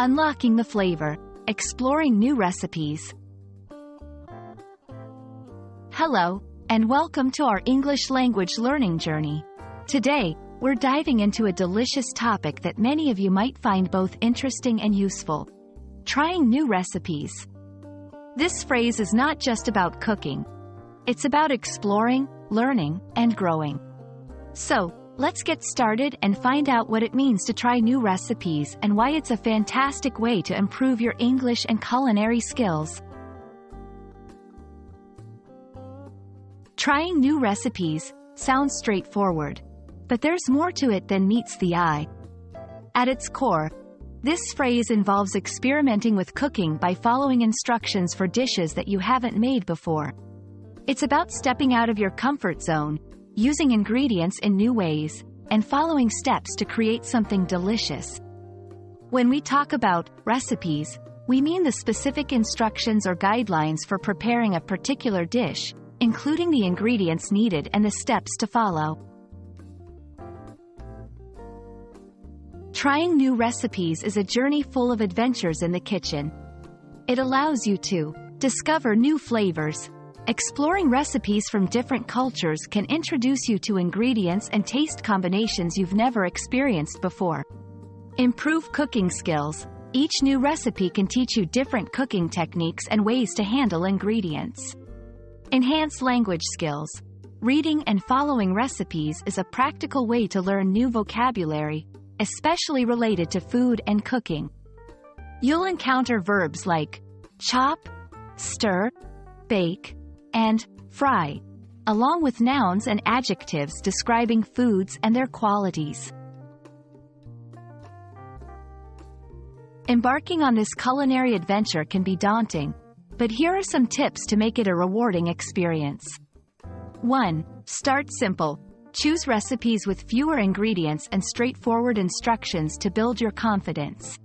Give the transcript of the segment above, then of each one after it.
Unlocking the flavor, exploring new recipes. Hello, and welcome to our English language learning journey. Today, we're diving into a delicious topic that many of you might find both interesting and useful: trying new recipes. This phrase is not just about cooking. It's about exploring, learning, and growing. So, let's get started and find out what it means to try new recipes and why it's a fantastic way to improve your English and culinary skills. Trying new recipes sounds straightforward, but there's more to it than meets the eye. At its core, this phrase involves experimenting with cooking by following instructions for dishes that you haven't made before. It's about stepping out of your comfort zone, using ingredients in new ways, and following steps to create something delicious. When we talk about recipes, we mean the specific instructions or guidelines for preparing a particular dish, including the ingredients needed and the steps to follow. Trying new recipes is a journey full of adventures in the kitchen. It allows you to discover new flavors. Exploring recipes from different cultures can introduce you to ingredients and taste combinations you've never experienced before. Improve cooking skills. Each new recipe can teach you different cooking techniques and ways to handle ingredients. Enhance language skills. Reading and following recipes is a practical way to learn new vocabulary, especially related to food and cooking. You'll encounter verbs like chop, stir, bake, and fry, along with nouns and adjectives describing foods and their qualities. Embarking on this culinary adventure can be daunting, but here are some tips to make it a rewarding experience. 1. Start simple. Choose recipes with fewer ingredients and straightforward instructions to build your confidence.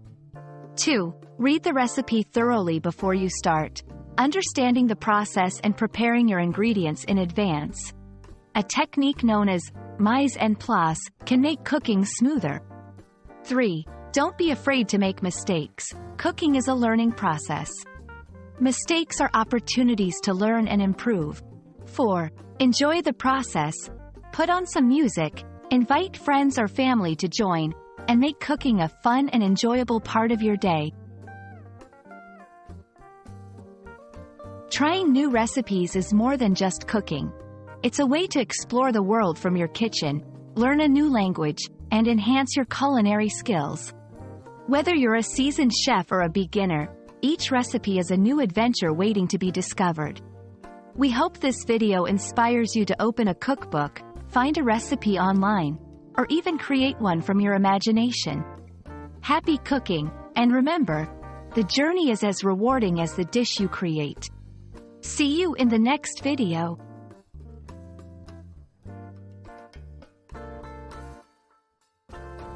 2. Read the recipe thoroughly before you start, understanding the process and preparing your ingredients in advance. A technique known as mise en place can make cooking smoother. 3. Don't be afraid to make mistakes. Cooking is a learning process. Mistakes are opportunities to learn and improve. 4. Enjoy the process. Put on some music, invite friends or family to join, and make cooking a fun and enjoyable part of your day. Trying new recipes is more than just cooking. It's a way to explore the world from your kitchen, learn a new language, and enhance your culinary skills. Whether you're a seasoned chef or a beginner, each recipe is a new adventure waiting to be discovered. We hope this video inspires you to open a cookbook, find a recipe online, or even create one from your imagination. Happy cooking, and remember, the journey is as rewarding as the dish you create. See you in the next video.